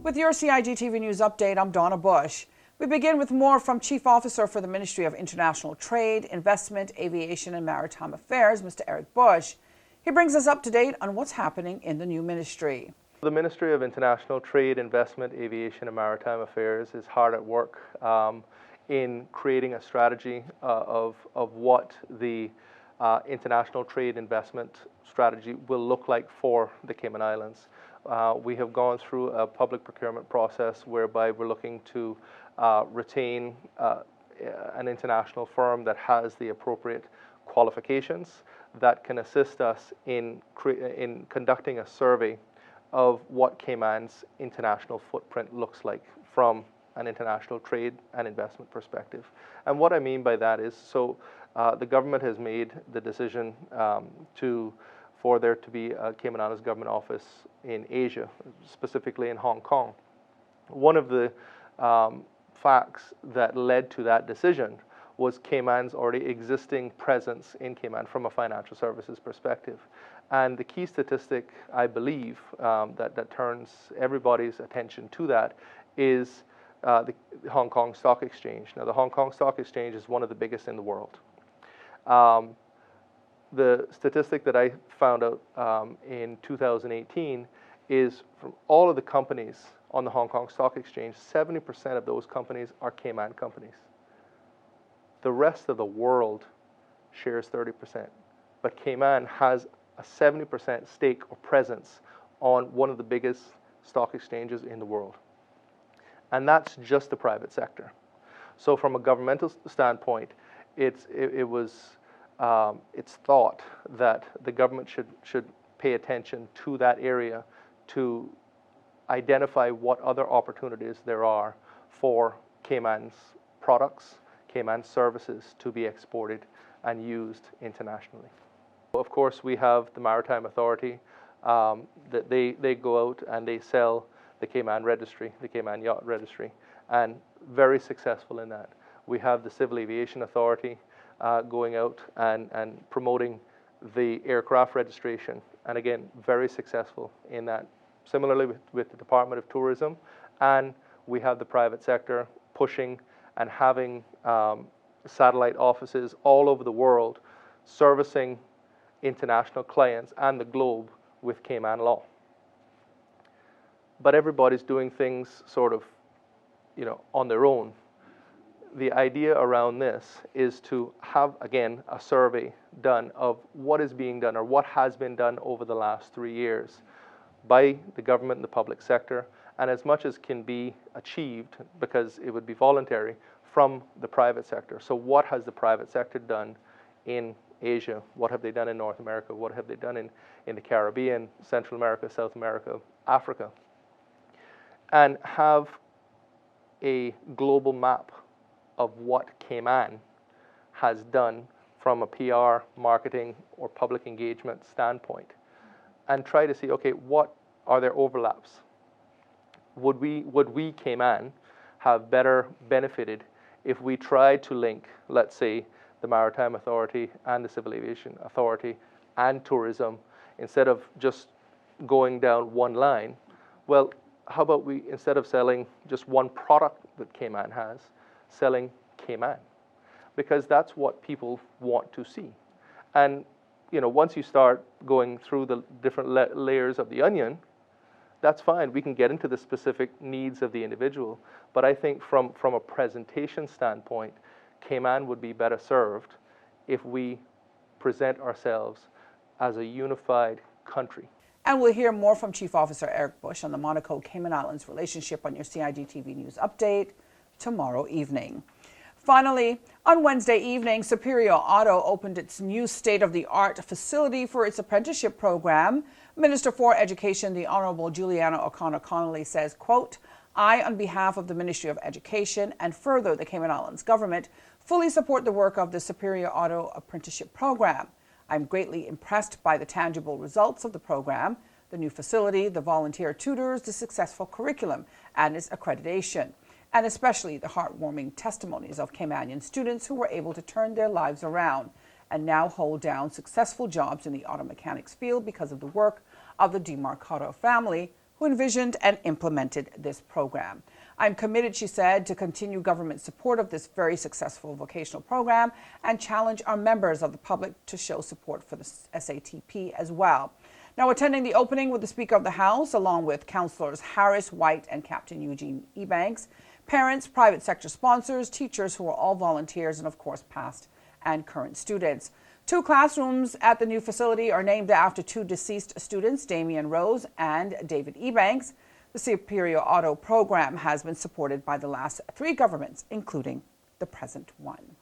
With your CIGTV News Update, I'm Donna Bush. We begin with more from Chief Officer for the Ministry of International Trade, Investment, Aviation and Maritime Affairs, Mr. Eric Bush. He brings us up to date on what's happening in the new ministry. The Ministry of International Trade, Investment, Aviation and Maritime Affairs is hard at work in creating a strategy of what the international trade investment strategy will look like for the Cayman Islands. We have gone through a public procurement process whereby we're looking to retain an international firm that has the appropriate qualifications that can assist us in conducting a survey of what Cayman's international footprint looks like from an international trade and investment perspective. And what I mean by that is, the government has made the decision for there to be a Cayman Islands government office in Asia, specifically in Hong Kong. One of the facts that led to that decision was Cayman's already existing presence in Cayman from a financial services perspective. And the key statistic, I believe, that turns everybody's attention to that is the Hong Kong Stock Exchange. Now, the Hong Kong Stock Exchange is one of the biggest in the world. The statistic that I found out in 2018 is from all of the companies on the Hong Kong Stock Exchange, 70% of those companies are Cayman companies. The rest of the world shares 30%, but Cayman has a 70% stake or presence on one of the biggest stock exchanges in the world. And that's just the private sector. So from a governmental standpoint, it's thought that the government should pay attention to that area to identify what other opportunities there are for Cayman's products, Cayman services to be exported and used internationally. Of course, we have the Maritime Authority that they go out and they sell the Cayman Registry, the Cayman Yacht Registry, and very successful in that. We have the Civil Aviation Authority going out and promoting the aircraft registration, and again, very successful in that. Similarly with the Department of Tourism, and we have the private sector pushing and having satellite offices all over the world servicing international clients and the globe with Cayman law. But everybody's doing things sort of, on their own. The idea around this is to have, again, a survey done of what is being done or what has been done over the last 3 years by the government and the public sector, and as much as can be achieved, because it would be voluntary, from the private sector. So what has the private sector done in Asia? What have they done in North America? What have they done in the Caribbean, Central America, South America, Africa? And have a global map of what Cayman has done from a PR, marketing, or public engagement standpoint, and try to see, okay, what are their overlaps? Would we Cayman have better benefited if we tried to link, let's say, the Maritime Authority and the Civil Aviation Authority and tourism, instead of just going down one line? Well, how about we, instead of selling just one product that Cayman has, selling Cayman? Because that's what people want to see. And once you start going through the different layers of the onion, that's fine. We can get into the specific needs of the individual. But I think from a presentation standpoint, Cayman would be better served if we present ourselves as a unified country. And we'll hear more from Chief Officer Eric Bush on the Monaco Cayman Islands relationship on your CIGTV News Update tomorrow evening. Finally, on Wednesday evening, Superior Auto opened its new state-of-the-art facility for its apprenticeship program. Minister for Education, the Honorable Juliana O'Connor-Connolly says, quote, "I, on behalf of the Ministry of Education and further the Cayman Islands government, fully support the work of the Superior Auto Apprenticeship Program. I'm greatly impressed by the tangible results of the program, the new facility, the volunteer tutors, the successful curriculum, and its accreditation, and especially the heartwarming testimonies of Caymanian students who were able to turn their lives around and now hold down successful jobs in the auto mechanics field because of the work of the DeMarcado family, who envisioned and implemented this program. I'm committed, she said, to continue government support of this very successful vocational program and challenge our members of the public to show support for the SATP as well. Now, attending the opening with the Speaker of the House, along with Councillors Harris, White, and Captain Eugene Ebanks, parents, private sector sponsors, teachers who are all volunteers, and of course, past and current students. 2 classrooms at the new facility are named after 2 deceased students, Damian Rose and David Ebanks. The Superior Auto program has been supported by the last 3 governments, including the present one.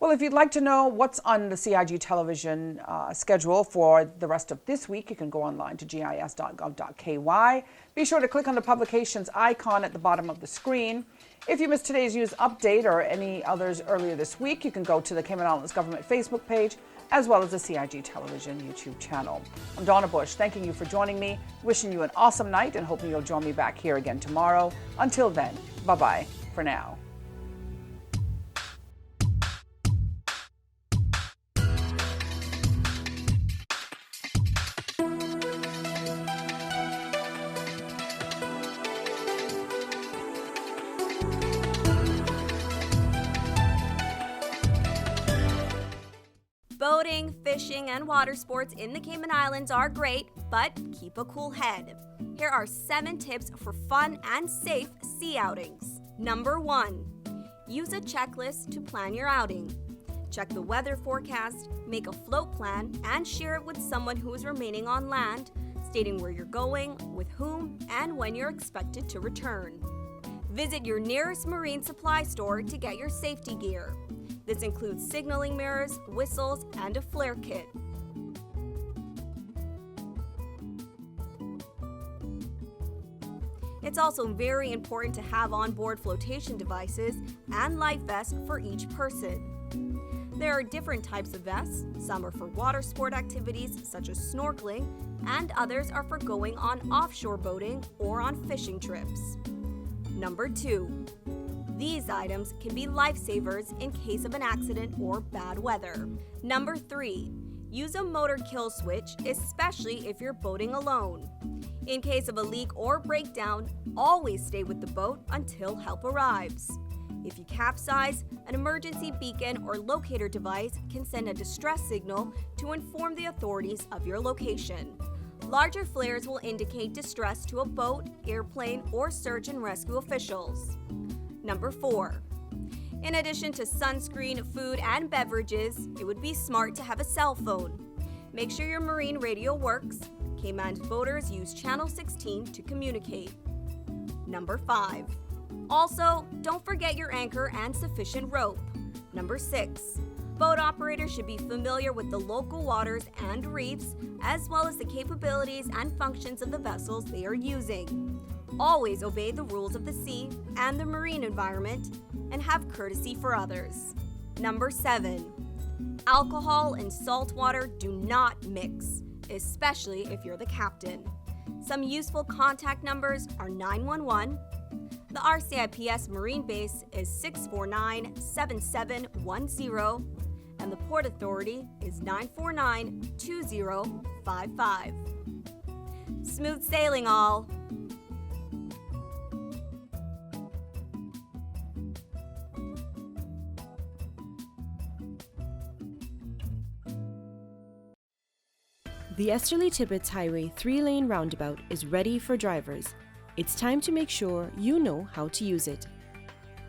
Well, if you'd like to know what's on the CIG television schedule for the rest of this week, you can go online to gis.gov.ky. Be sure to click on the publications icon at the bottom of the screen. If you missed today's news update or any others earlier this week, you can go to the Cayman Islands Government Facebook page as well as the CIG Television YouTube channel. I'm Donna Bush, thanking you for joining me, wishing you an awesome night, and hoping you'll join me back here again tomorrow. Until then, bye-bye for now. Boating, fishing, and water sports in the Cayman Islands are great, but keep a cool head. Here are 7 tips for fun and safe sea outings. Number 1. Use a checklist to plan your outing. Check the weather forecast, make a float plan, and share it with someone who is remaining on land, stating where you're going, with whom, and when you're expected to return. Visit your nearest marine supply store to get your safety gear. This includes signaling mirrors, whistles, and a flare kit. It's also very important to have onboard flotation devices and life vests for each person. There are different types of vests. Some are for water sport activities such as snorkeling, and others are for going on offshore boating or on fishing trips. Number 2. These items can be lifesavers in case of an accident or bad weather. Number 3. Use a motor kill switch, especially if you're boating alone. In case of a leak or breakdown, always stay with the boat until help arrives. If you capsize, an emergency beacon or locator device can send a distress signal to inform the authorities of your location. Larger flares will indicate distress to a boat, airplane, or search and rescue officials. Number 4. In addition to sunscreen, food, and beverages, it would be smart to have a cell phone. Make sure your marine radio works. Cayman's boaters use Channel 16 to communicate. Number 5. Also, don't forget your anchor and sufficient rope. Number 6. Boat operators should be familiar with the local waters and reefs, as well as the capabilities and functions of the vessels they are using. Always obey the rules of the sea and the marine environment, and have courtesy for others. Number 7. Alcohol and salt water do not mix, especially if you're the captain. Some useful contact numbers are 911. The RCIPS Marine Base is 649-7710, and the Port Authority is 949-2055. Smooth sailing, all! The Esterly Tibbetts Highway 3-lane roundabout is ready for drivers. It's time to make sure you know how to use it.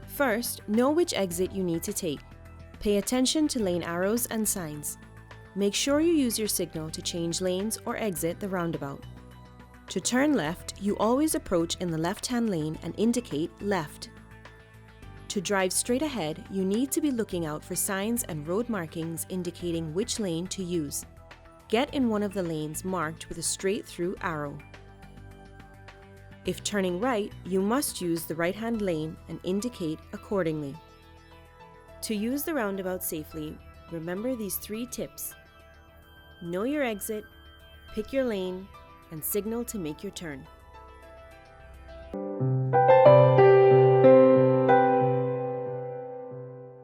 First, know which exit you need to take. Pay attention to lane arrows and signs. Make sure you use your signal to change lanes or exit the roundabout. To turn left, you always approach in the left-hand lane and indicate left. To drive straight ahead, you need to be looking out for signs and road markings indicating which lane to use. Get in one of the lanes marked with a straight-through arrow. If turning right, you must use the right-hand lane and indicate accordingly. To use the roundabout safely, remember these 3 tips. Know your exit, pick your lane, and signal to make your turn.